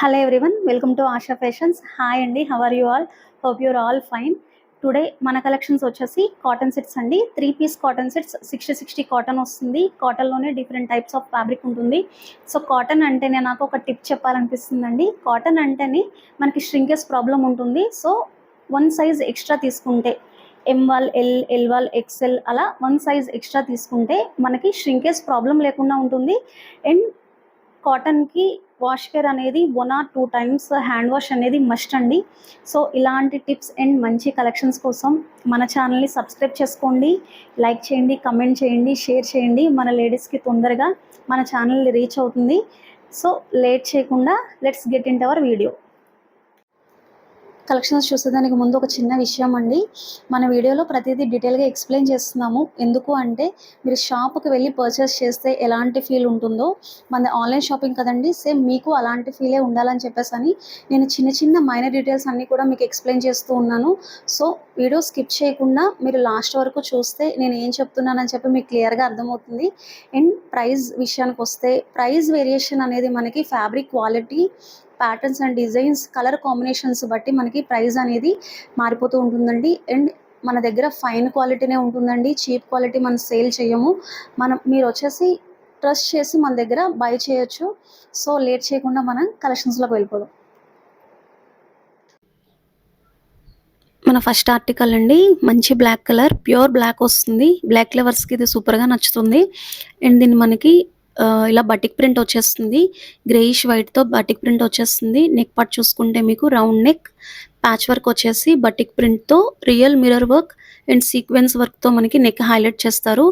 Hello everyone, welcome to Asha Fashions. Hi Andy, how are you all? Hope you're all fine. Today మన collections వచ్చేసి cotton sets అండి. 3 piece cotton sets 60 cotton వస్తుంది. కాటన్లోనే different types of fabric ఉంటుంది. So cotton అంటేనే నాకు ఒక tip చెప్పాలనిపిస్తుందండి. Cotton అంటేనే మనకి ష్రింకేజ్ ప్రాబ్లం ఉంటుంది. సో 1 సైజ్ ఎక్స్ట్రా తీసుకుంటే ఎంవాల్ ఎల్వాల్ ఎక్సెల్ అలా 1 సైజ్ ఎక్స్ట్రా తీసుకుంటే మనకి ష్రింకేజ్ ప్రాబ్లం లేకుండా ఉంటుంది. అండ్ కాటన్కి వాష్ కేర్ అనేది 1 or 2 టైమ్స్ హ్యాండ్ వాష్ అనేది మస్ట్ అండి. సో ఇలాంటి టిప్స్ అండ్ మంచి కలెక్షన్స్ కోసం మన ఛానల్ని సబ్స్క్రైబ్ చేసుకోండి, లైక్ చేయండి, కమెంట్ చేయండి, షేర్ చేయండి. మన లేడీస్కి తొందరగా మన ఛానల్ రీచ్ అవుతుంది. సో లేట్ చేయకుండా let's get in to our video. Collections చూసేదానికి ముందు ఒక చిన్న విషయం అండి. మన వీడియోలో ప్రతిదీ డీటెయిల్గా ఎక్స్ప్లెయిన్ చేస్తున్నాము. ఎందుకు అంటే మీరు షాప్కి వెళ్ళి పర్చేస్ చేస్తే ఎలాంటి ఫీల్ ఉంటుందో మన ఆన్లైన్ షాపింగ్ కదండి, సేమ్ మీకు అలాంటి ఫీలే ఉండాలని చెప్పేసి అని నేను చిన్న చిన్న మైనర్ డీటెయిల్స్ అన్నీ కూడా మీకు ఎక్స్ప్లెయిన్ చేస్తూ ఉన్నాను. సో వీడియో స్కిప్ చేయకుండా మీరు లాస్ట్ వరకు చూస్తే నేను ఏం చెప్తున్నానని చెప్పి మీకు క్లియర్గా అర్థమవుతుంది. అండ్ ప్రైస్ విషయానికి వస్తే ప్రైస్ వేరియేషన్ అనేది మనకి fabric quality, patterns and designs, colour combinations బట్టి మనకి ప్రైస్ అనేది మారిపోతూ ఉంటుందండి. అండ్ మన దగ్గర ఫైన్ క్వాలిటీనే ఉంటుందండి, చీప్ క్వాలిటీ మనం సేల్ చేయము. మీరు వచ్చేసి ట్రస్ట్ చేసి మన దగ్గర బై చేయొచ్చు. సో లేట్ చేయకుండా మనం కలెక్షన్స్లోకి వెళ్ళిపోదాం. మన ఫస్ట్ ఆర్టికల్ అండి, మంచి బ్లాక్ కలర్, ప్యూర్ బ్లాక్ వస్తుంది. బ్లాక్ లవర్స్కి ఇది సూపర్గా నచ్చుతుంది. అండ్ దీన్ని మనకి ఇలా బటిక్ ప్రింట్ వచ్చేస్తుంది. గ్రేయిష్ వైట్తో బటిక్ ప్రింట్ వచ్చేస్తుంది. నెక్ పార్ట్ చూసుకుంటే మీకు రౌండ్ నెక్, ప్యాచ్ వర్క్ వచ్చేసి బటిక్ ప్రింట్తో real mirror work and sequence వర్క్తో మనకి నెక్ హైలైట్ చేస్తారు.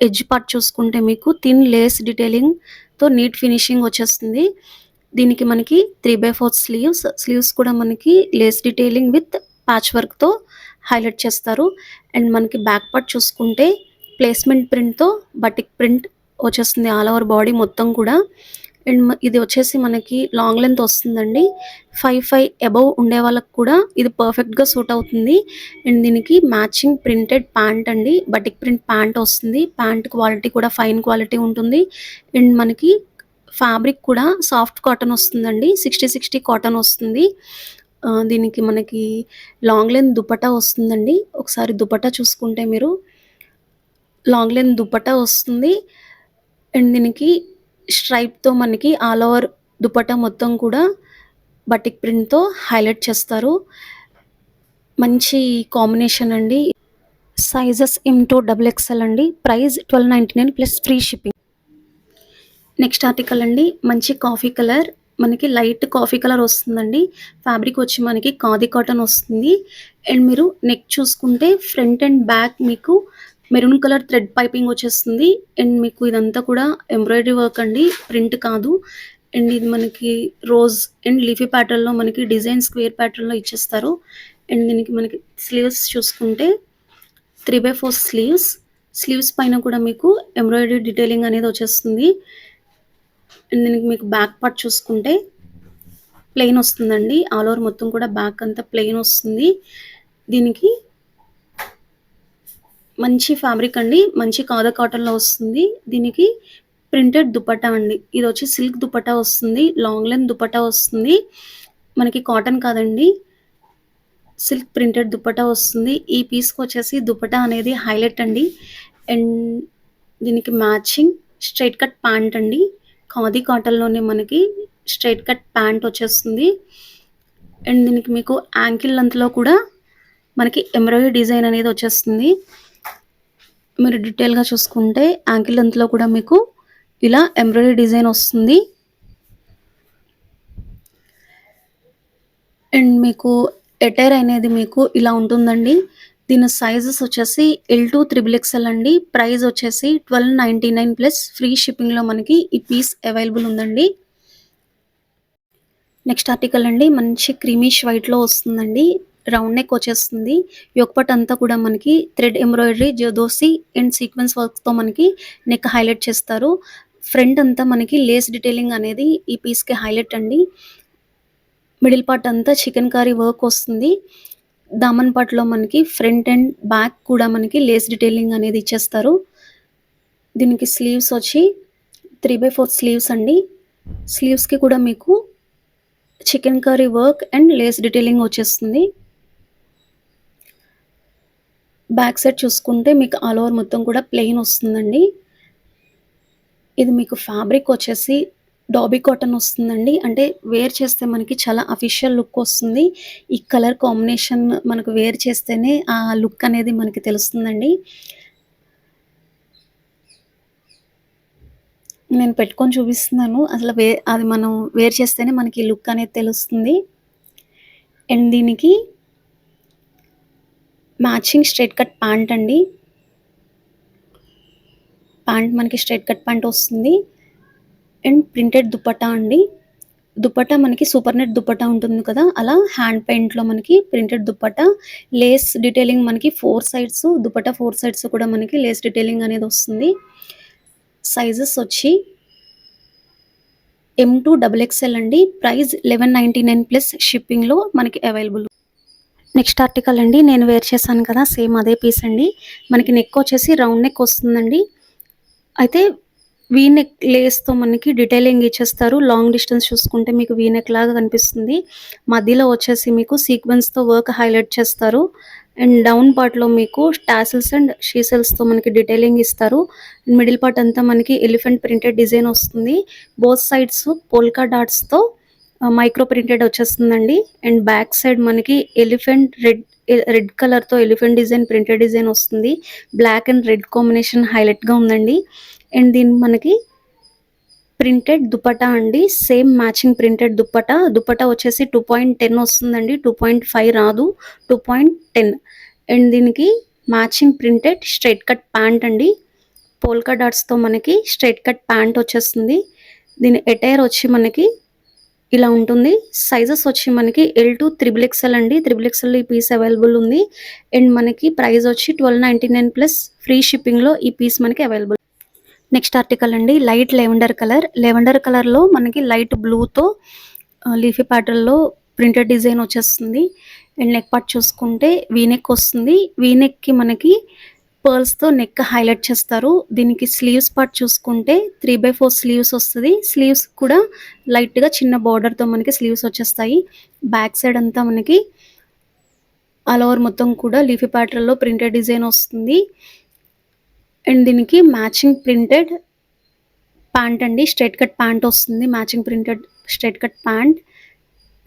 ఎడ్జ్ పార్ట్ చూసుకుంటే మీకు థిన్ లేస్ డీటెయిలింగ్తో నీట్ ఫినిషింగ్ వచ్చేస్తుంది. దీనికి మనకి 3/4 స్లీవ్స్ కూడా మనకి లేస్ డీటెయిలింగ్ విత్ ప్యాచ్ వర్క్తో హైలైట్ చేస్తారు. అండ్ మనకి బ్యాక్ పార్ట్ చూసుకుంటే ప్లేస్మెంట్ ప్రింట్తో బటిక్ ప్రింట్ వచ్చేస్తుంది ఆల్ ఓవర్ బాడీ మొత్తం కూడా. అండ్ ఇది వచ్చేసి మనకి లాంగ్ లెంత్ వస్తుందండి. 5'5" అబవ్ ఉండే వాళ్ళకి కూడా ఇది పర్ఫెక్ట్గా సూట్ అవుతుంది. అండ్ దీనికి మ్యాచింగ్ ప్రింటెడ్ ప్యాంట్ అండి, బటిక్ ప్రింట్ ప్యాంట్ వస్తుంది. ప్యాంట్ క్వాలిటీ కూడా ఫైన్ క్వాలిటీ ఉంటుంది. అండ్ మనకి ఫ్యాబ్రిక్ కూడా సాఫ్ట్ కాటన్ వస్తుందండి, 60 కాటన్ వస్తుంది. దీనికి మనకి లాంగ్ లెంత్ దుపట్టా వస్తుందండి. ఒకసారి దుపట్టా చూసుకుంటే మీరు లాంగ్ లెంత్ దుపట్టా వస్తుంది. అండ్ దీనికి స్ట్రైప్తో మనకి ఆల్ ఓవర్ దుపట్టా మొత్తం కూడా బటిక్ ప్రింట్తో హైలైట్ చేస్తారు. మంచి కాంబినేషన్ అండి. సైజెస్ M2 XXL అండి. Price 1299 plus free shipping. Next article అండి, మంచి కాఫీ కలర్, మనకి లైట్ కాఫీ కలర్ వస్తుందండి. ఫ్యాబ్రిక్ వచ్చి మనకి ఖాదీ కాటన్ వస్తుంది. అండ్ మీరు నెక్ చూసుకుంటే ఫ్రంట్ అండ్ బ్యాక్ మీకు మెరూన్ కలర్ థ్రెడ్ పైపింగ్ వచ్చేస్తుంది. అండ్ మీకు ఇదంతా కూడా ఎంబ్రాయిడరీ వర్క్ అండి, ప్రింట్ కాదు. అండ్ ఇది మనకి రోజ్ అండ్ లీఫీ ప్యాటర్న్లో మనకి డిజైన్ స్క్వేర్ ప్యాటర్న్లో ఇచ్చేస్తారు. అండ్ దీనికి మనకి స్లీవ్స్ చూసుకుంటే 3/4 స్లీవ్స్ పైన కూడా మీకు ఎంబ్రాయిడరీ డీటెయిలింగ్ అనేది వచ్చేస్తుంది. అండ్ దీనికి మీకు బ్యాక్ పార్ట్ చూసుకుంటే ప్లెయిన్ వస్తుందండి. ఆల్ ఓవర్ మొత్తం కూడా బ్యాక్ అంతా ప్లెయిన్ వస్తుంది. దీనికి మంచి ఫ్యాబ్రిక్ అండి, మంచి ఖాదీ కాటన్లో వస్తుంది. దీనికి ప్రింటెడ్ దుపట్టా అండి. ఇది వచ్చి సిల్క్ దుపట్టా వస్తుంది, లాంగ్ లెంత్ దుపట్టా వస్తుంది. మనకి కాటన్ కాదండి, సిల్క్ ప్రింటెడ్ దుపట్టా వస్తుంది. ఈ పీస్కి వచ్చేసి దుపట్టా అనేది హైలైట్ అండి. అండ్ దీనికి మ్యాచింగ్ స్ట్రైట్ కట్ ప్యాంట్ అండి. ఖాదీ కాటన్లోనే మనకి స్ట్రైట్ కట్ ప్యాంట్ వచ్చేస్తుంది. అండ్ దీనికి మీకు యాంకిల్ లెంత్లో కూడా మనకి ఎంబ్రాయిడరీ డిజైన్ అనేది వచ్చేస్తుంది. మీరు డీటెయిల్గా చూసుకుంటే యాంకిల్ లెంత్లో కూడా మీకు ఇలా ఎంబ్రాయిడరీ డిజైన్ వస్తుంది. అండ్ మీకు ఎటైర్ అనేది మీకు ఇలా ఉంటుందండి. దీని సైజెస్ వచ్చేసి L2 XXL అండి. ప్రైస్ వచ్చేసి 1299 ప్లస్ ఫ్రీ షిప్పింగ్లో మనకి ఈ పీస్ అవైలబుల్ ఉందండి. నెక్స్ట్ ఆర్టికల్ అండి, మంచి క్రీమిష్ వైట్లో వస్తుందండి. రౌండ్ నెక్ వచ్చేస్తుంది. యోగపట్ అంతా కూడా మనకి thread embroidery, zardozi and sequence వర్క్తో మనకి నెక్ హైలైట్ చేస్తారు. ఫ్రంట్ అంతా మనకి లేస్ డీటెయిలింగ్ అనేది ఈ పీస్కి హైలైట్ అండి. మిడిల్ పార్ట్ అంతా చికెన్ కర్రీ వర్క్ వస్తుంది. దామన్ పార్ట్లో మనకి ఫ్రంట్ అండ్ బ్యాక్ కూడా మనకి లేస్ డీటెయిలింగ్ అనేది ఇచ్చేస్తారు. దీనికి స్లీవ్స్ వచ్చి 3/4 స్లీవ్స్ అండి. స్లీవ్స్కి కూడా మీకు chicken curry work and Lay's detailing వచ్చేస్తుంది. బ్యాక్ సైడ్ చూసుకుంటే మీకు ఆల్ ఓవర్ మొత్తం కూడా ప్లెయిన్ వస్తుందండి. ఇది మీకు ఫ్యాబ్రిక్ వచ్చేసి డాబీ కాటన్ వస్తుందండి. అంటే వేర్ చేస్తే మనకి చాలా అఫీషియల్ లుక్ వస్తుంది. ఈ కలర్ కాంబినేషన్ మనకు వేర్ చేస్తేనే ఆ లుక్ అనేది మనకి తెలుస్తుందండి. నేను పెట్టుకొని చూపిస్తున్నాను. అసలు అది మనం వేర్ చేస్తేనే మనకి లుక్ అనేది తెలుస్తుంది. అండ్ దీనికి మ్యాచింగ్ స్ట్రెయిట్ కట్ ప్యాంట్ అండి. ప్యాంట్ మనకి స్ట్రెయిట్ కట్ ప్యాంట్ వస్తుంది. అండ్ ప్రింటెడ్ దుపట్టా అండి. దుపట్టా మనకి సూపర్ నెట్ దుపట్టా ఉంటుంది కదా! అలా హ్యాండ్ పెయింట్‌లో మనకి ప్రింటెడ్ దుపట్టా. లేస్ డీటెయిలింగ్ మనకి 4 సైడ్స్ దుపట్టా 4 సైడ్స్ కూడా మనకి లేస్ డీటెయిలింగ్ అనేది వస్తుంది. సైజెస్ వచ్చి M2 XXL అండి. ప్రైస్ 1199 ప్లస్ షిప్పింగ్‌లో మనకి అవైలబుల్. నెక్స్ట్ ఆర్టికల్ అండి. నేను వేర్ చేశాను కదా! సేమ్ అదే పీస్ అండి. మనకి నెక్ వచ్చేసి రౌండ్ నెక్ వస్తుందండి. అయితే వీ నెక్ లేస్‌తో మనకి డీటెయిలింగ్ ఇచ్చేస్తారు. లాంగ్ డిస్టెన్స్ చూసుకుంటే మీకు వీ నెక్ లాగా కనిపిస్తుంది. మధ్యలో వచ్చేసి మీకు సీక్వెన్స్‌తో వర్క్ హైలైట్ చేస్తారు. అండ్ డౌన్ పార్ట్‌లో మీకు టాసిల్స్ అండ్ షీసెల్స్‌తో మనకి డీటెయిలింగ్ ఇస్తారు. మిడిల్ పార్ట్ అంతా మనకి ఎలిఫెంట్ ప్రింటెడ్ డిజైన్ వస్తుంది. బోత్ సైడ్స్ పోల్కా డాట్స్‌తో మైక్రో ప్రింటెడ్ వచ్చేస్తుందండి. అండ్ బ్యాక్ సైడ్ మనకి ఎలిఫెంట్ రెడ్ కలర్‌తో ఎలిఫెంట్ డిజైన్ ప్రింటెడ్ డిజైన్ వస్తుంది. బ్లాక్ అండ్ రెడ్ కాంబినేషన్ హైలైట్‌గా ఉందండి. అండ్ దీనికి మనకి ప్రింటెడ్ దుపట్టా అండి. Same matching printed dupatta. Dupatta వచ్చేసి 2.10 వస్తుందండి. 2.5 రాదు. 2.10 అండ్ దీనికి matching printed straight cut pant అండి. పోల్కా డాట్స్‌తో మనకి స్ట్రెయిట్ కట్ ప్యాంట్ వచ్చేస్తుంది. దీని ఎటైర్ వచ్చి మనకి ఇలా ఉంటుంది. సైజెస్ వచ్చి మనకి L2 XXL అండి. XXL ఈ పీస్ అవైలబుల్ ఉంది. అండ్ మనకి ప్రైస్ వచ్చి 1299 ప్లస్ ఫ్రీ షిప్పింగ్‌లో ఈ పీస్ మనకి అవైలబుల్. నెక్స్ట్ ఆర్టికల్ అండి. Light lavender colour. లెవెండర్ కలర్‌లో మనకి లైట్ బ్లూతో లీఫీ ప్యాటర్న్‌లో ప్రింటెడ్ డిజైన్ వచ్చేస్తుంది. అండ్ నెక్ పార్ట్ చూసుకుంటే వీ నెక్ వస్తుంది. వీ నెక్‌కి మనకి పర్ల్స్‌తో నెక్ హైలైట్ చేస్తారు. దీనికి స్లీవ్స్ పార్ట్ చూసుకుంటే 3/4 స్లీవ్స్ వస్తది. స్లీవ్స్ కూడా లైట్‌గా చిన్న బోర్డర్‌తో మనకి స్లీవ్స్ వచ్చేస్తాయి. బ్యాక్ సైడ్ అంతా మనకి ఆల్ ఓవర్ మొత్తం కూడా లీఫీ ప్యాటర్న్‌లో ప్రింటెడ్ డిజైన్ వస్తుంది. అండ్ దీనికి మ్యాచింగ్ ప్రింటెడ్ ప్యాంట్ అండి. స్ట్రెయిట్ కట్ ప్యాంట్ వస్తుంది. Matching printed straight cut pant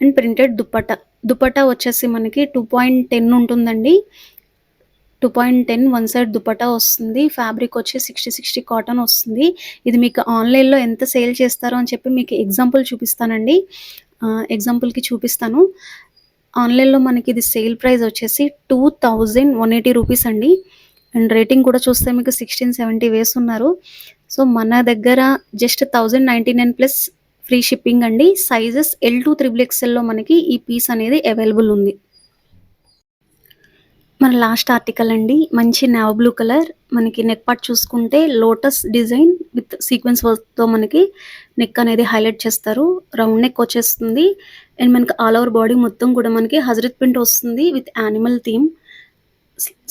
and printed dupatta. Dupatta వచ్చేసి మనకి 2.10 ఉంటుందండి. 2.10 వన్ సైడ్ దుపట్టా వస్తుంది. ఫ్యాబ్రిక్ వచ్చి 60 కాటన్ వస్తుంది. ఇది మీకు ఆన్‌లైన్‌లో ఎంత సేల్ చేస్తారో అని చెప్పి మీకు ఎగ్జాంపుల్ చూపిస్తానండి. ఎగ్జాంపుల్‌కి చూపిస్తాను. ఆన్‌లైన్‌లో మనకి ఇది సేల్ ప్రైస్ వచ్చేసి 2180 రూపీస్ అండి. అండ్ రేటింగ్ కూడా చూస్తే మీకు 16, 70 వేసున్నారు. సో మన దగ్గర జస్ట్ 1099 ప్లస్ ఫ్రీ షిప్పింగ్ అండి. సైజెస్ L2 XXLలో మనకి ఈ పీస్ అనేది అవైలబుల్ ఉంది. మన లాస్ట్ ఆర్టికల్ అండి. మంచి నేవీ బ్లూ కలర్. మనకి నెక్ పార్ట్ చూసుకుంటే లోటస్ డిజైన్ విత్ సీక్వెన్స్ వర్క్‌తో మనకి నెక్ అనేది హైలైట్ చేస్తారు. రౌండ్ నెక్ వచ్చేస్తుంది. అండ్ మనకి ఆల్ ఓవర్ బాడీ మొత్తం కూడా మనకి హజరత్ ప్రింట్ వస్తుంది విత్ యానిమల్ థీమ్.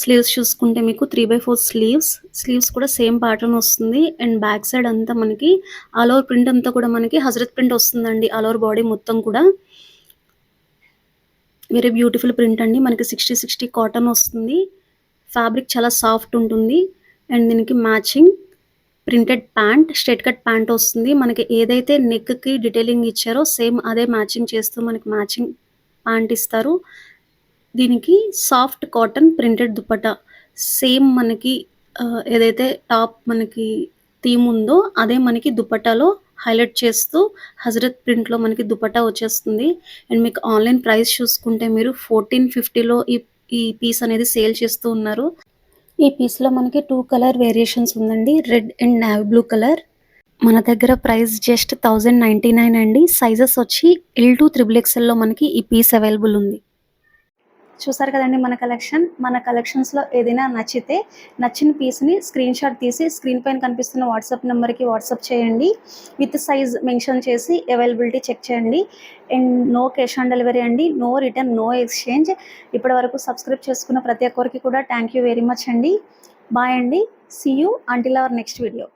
స్లీవ్స్ చూసుకుంటే మీకు 3/4 స్లీవ్స్. స్లీవ్స్ కూడా సేమ్ ప్యాటర్న్ వస్తుంది. అండ్ బ్యాక్ సైడ్ అంతా మనకి ఆల్ ఓవర్ ప్రింట్ అంతా కూడా మనకి హజరత్ ప్రింట్ వస్తుందండి. ఆల్ ఓవర్ బాడీ మొత్తం కూడా. వెరీ బ్యూటిఫుల్ ప్రింట్ అండి. మనకి 60 కాటన్ వస్తుంది. ఫ్యాబ్రిక్ చాలా సాఫ్ట్ ఉంటుంది. అండ్ దీనికి matching printed pant, straight cut pant వస్తుంది. మనకి ఏదైతే నెక్‌కి డీటెయిలింగ్ ఇచ్చారో సేమ్ అదే మ్యాచింగ్ చేస్తూ మనకి మ్యాచింగ్ ప్యాంట్ ఇస్తారు. దీనికి soft cotton printed dupatta. Same మనకి ఏదైతే టాప్ మనకి థీమ్ ఉందో అదే మనకి దుపట్టాలో హైలైట్ చేస్తూ హజరత్ ప్రింట్‌లో మనకి దుపట్టా వచ్చేస్తుంది. అండ్ మీకు ఆన్‌లైన్ ప్రైస్ చూసుకుంటే మీరు 1450లో ఈ పీస్ అనేది సేల్ చేస్తూ ఉన్నారు. ఈ పీస్‌లో మనకి 2 కలర్ వేరియేషన్స్ ఉందండి. Red and navy blue colour. మన దగ్గర ప్రైస్ జస్ట్ 1099 అండి. సైజెస్ వచ్చి L2 XXLలో మనకి ఈ పీస్ అవైలబుల్ ఉంది. చూసారు కదండి మన కలెక్షన్. మన కలెక్షన్స్‌లో ఏదైనా నచ్చితే నచ్చిన పీస్‌ని స్క్రీన్‌షాట్ తీసి స్క్రీన్ పైన కనిపిస్తున్న వాట్సాప్ నెంబర్‌కి వాట్సాప్ చేయండి. విత్ సైజ్ మెన్షన్ చేసి అవైలబిలిటీ చెక్ చేయండి. And no cash on delivery అండి. No return, no exchange. ఇప్పటివరకు సబ్స్క్రైబ్ చేసుకున్న ప్రతి ఒక్కరికి కూడా థ్యాంక్ యూ వెరీ మచ్ అండి. బాయ్ అండి. See you until our next video.